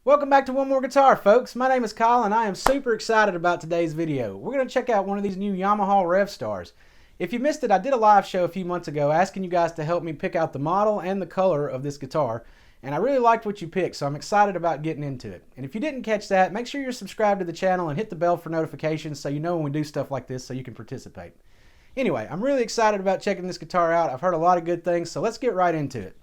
Welcome back to One More Guitar, folks. My name is Kyle and I am super excited about today's video. We're going to check out one of these new Yamaha Revstars. If you missed it, I did a live show a few months ago asking you guys to help me pick out the model and the color of this guitar. And I really liked what you picked, so I'm excited about getting into it. And if you didn't catch that, make sure you're subscribed to the channel and hit the bell for notifications so you know when we do stuff like this so you can participate. Anyway, I'm really excited about checking this guitar out. I've heard a lot of good things, so let's get right into it.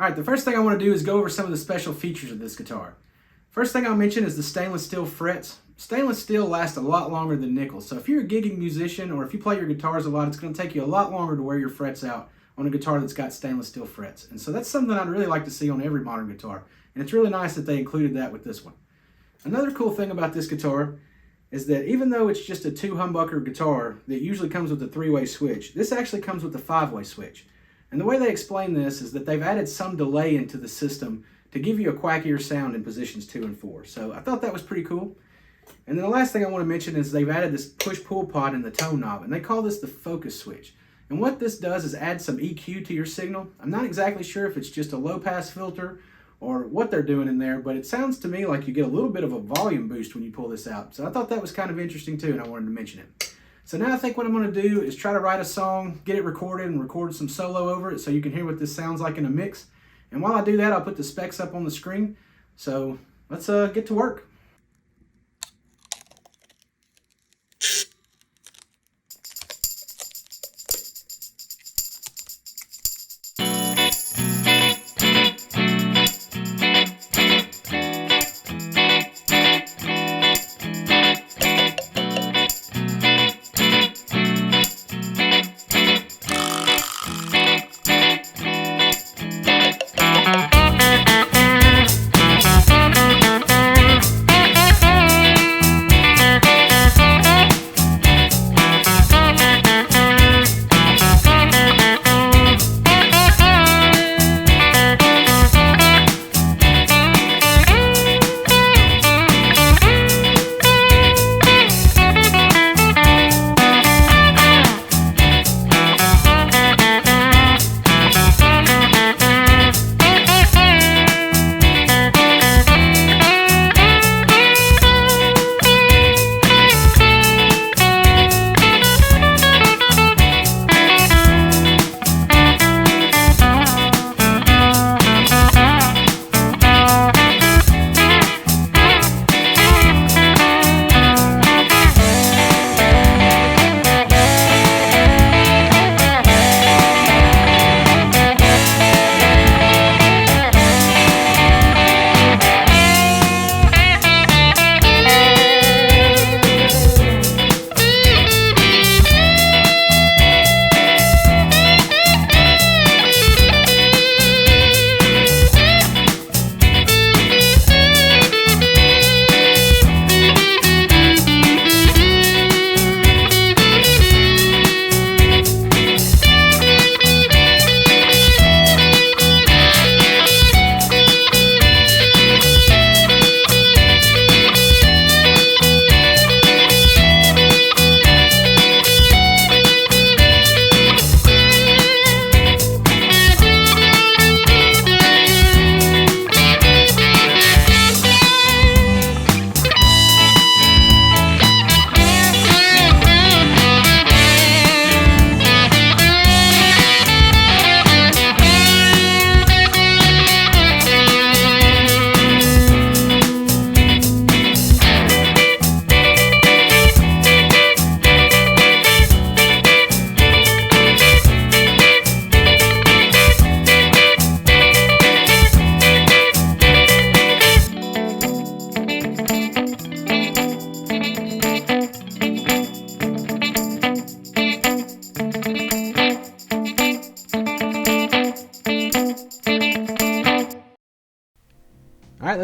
Alright, the first thing I want to do is go over some of the special features of this guitar. First thing I'll mention is the stainless steel frets. Stainless steel lasts a lot longer than nickel, so if you're a gigging musician or if you play your guitars a lot, it's going to take you a lot longer to wear your frets out on a guitar that's got stainless steel frets. And so that's something I'd really like to see on every modern guitar, and it's really nice that they included that with this one. Another cool thing about this guitar is that even though it's just a two humbucker guitar that usually comes with a three-way switch, this actually comes with a five-way switch. And the way they explain this is that they've added some delay into the system to give you a quackier sound in positions 2 and 4. So I thought that was pretty cool. And then the last thing I want to mention is they've added this push-pull pod in the tone knob, and they call this the focus switch. And what this does is add some EQ to your signal. I'm not exactly sure if it's just a low-pass filter or what they're doing in there, but it sounds to me like you get a little bit of a volume boost when you pull this out. So I thought that was kind of interesting too, and I wanted to mention it. So now I think what I'm going to do is try to write a song, get it recorded, and record some solo over it so you can hear what this sounds like in a mix. And while I do that, I'll put the specs up on the screen. So let's get to work.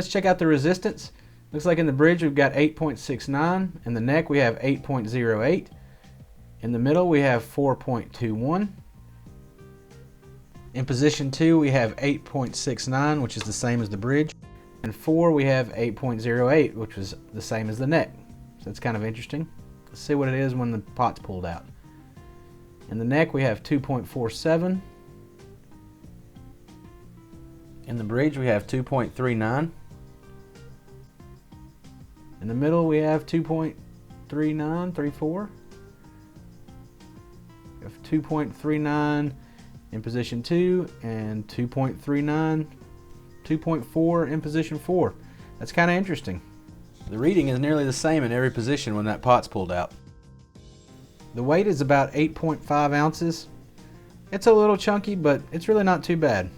let's check out the resistance. Looks like in the bridge we've got 8.69. In the neck we have 8.08. In the middle we have 4.21. In position 2 we have 8.69, which is the same as the bridge. And 4 we have 8.08, which is the same as the neck. So that's kind of interesting. Let's see what it is when the pot's pulled out. In the neck we have 2.47. In the bridge we have 2.39. In the middle we have 2.3934. We have 2.39 in position 2 and 2.39, 2.4 in position 4. That's kind of interesting. The reading is nearly the same in every position when that pot's pulled out. The weight is about 8.5 ounces. It's a little chunky, but it's really not too bad.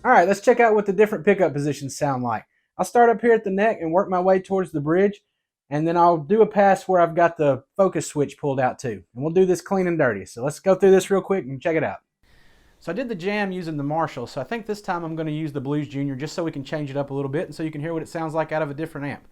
Alright, let's check out what the different pickup positions sound like. I'll start up here at the neck and work my way towards the bridge, and then I'll do a pass where I've got the focus switch pulled out too. And we'll do this clean and dirty. So let's go through this real quick and check it out. So I did the jam using the Marshall, so I think this time I'm going to use the Blues Junior just so we can change it up a little bit and so you can hear what it sounds like out of a different amp.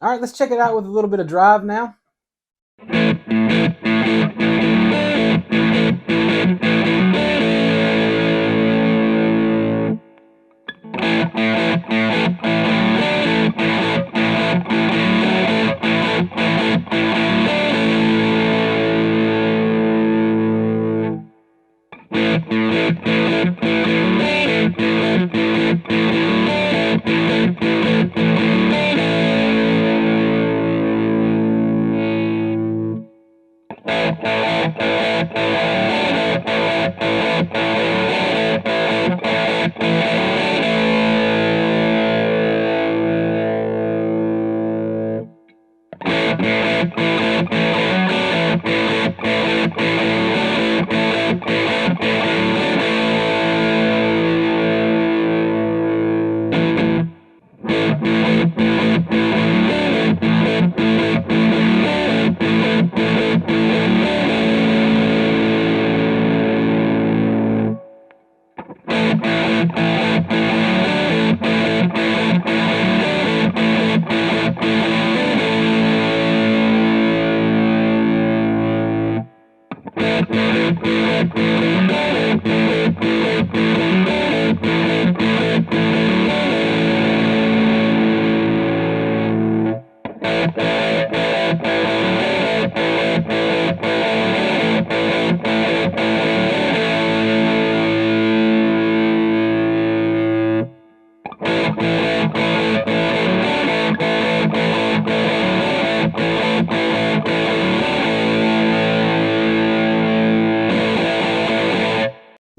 All right, let's check it out with a little bit of drive now.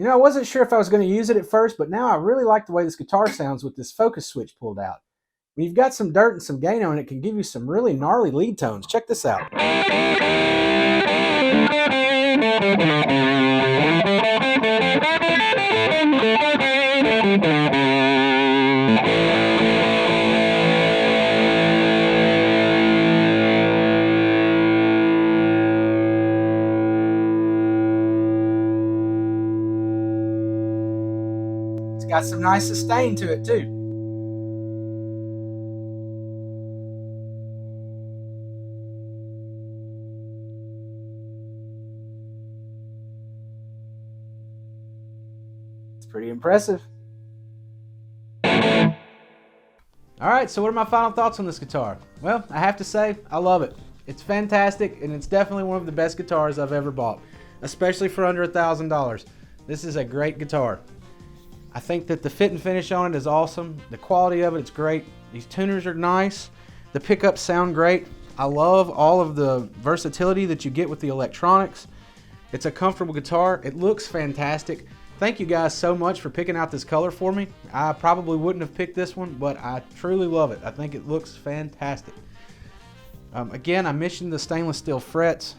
You know, I wasn't sure if I was going to use it at first, but now I really like the way this guitar sounds with this focus switch pulled out. When you've got some dirt and some gain on it, it can give you some really gnarly lead tones. Check this out. It's got some nice sustain to it too. It's pretty impressive. Alright, so what are my final thoughts on this guitar? Well, I have to say, I love it. It's fantastic, and it's definitely one of the best guitars I've ever bought, especially for under $1,000. This is a great guitar. I think that the fit and finish on it is awesome. The quality of it is great. These tuners are nice. The pickups sound great. I love all of the versatility that you get with the electronics. It's a comfortable guitar. It looks fantastic. Thank you guys so much for picking out this color for me. I probably wouldn't have picked this one, but I truly love it. I think it looks fantastic. Again, I mentioned the stainless steel frets.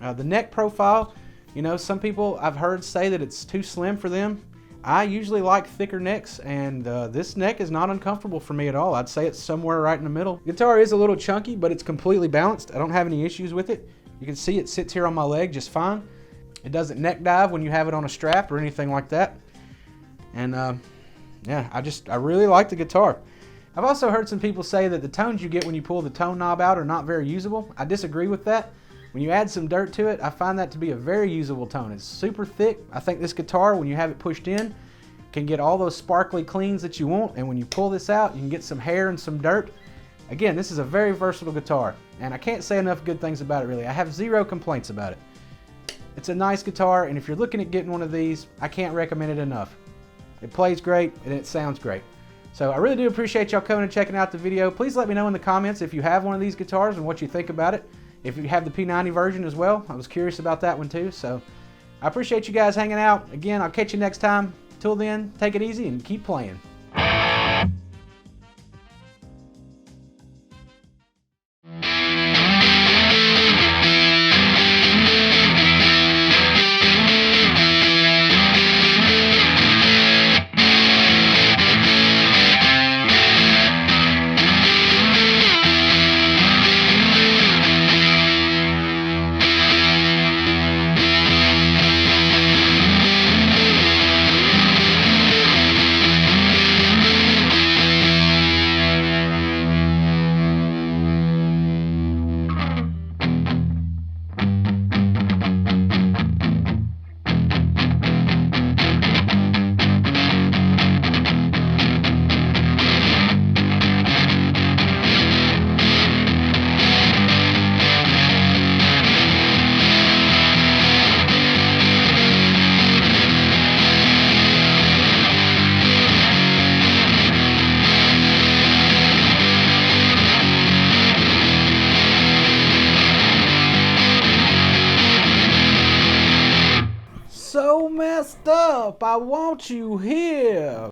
The neck profile, you know, some people I've heard say that it's too slim for them. I usually like thicker necks, and this neck is not uncomfortable for me at all. I'd say it's somewhere right in the middle. The guitar is a little chunky, but it's completely balanced. I don't have any issues with it. You can see it sits here on my leg just fine. It doesn't neck dive when you have it on a strap or anything like that. And yeah, I really like the guitar. I've also heard some people say that the tones you get when you pull the tone knob out are not very usable. I disagree with that. When you add some dirt to it, I find that to be a very usable tone. It's super thick. I think this guitar, when you have it pushed in, can get all those sparkly cleans that you want. And when you pull this out, you can get some hair and some dirt. Again, this is a very versatile guitar, and I can't say enough good things about it, really. I have zero complaints about it. It's a nice guitar, and if you're looking at getting one of these, I can't recommend it enough. It plays great, and it sounds great. So I really do appreciate y'all coming and checking out the video. Please let me know in the comments if you have one of these guitars and what you think about it. If you have the P90 version as well, I was curious about that one too. So I appreciate you guys hanging out. Again, I'll catch you next time. Till then, take it easy and keep playing. So messed up, I want you here.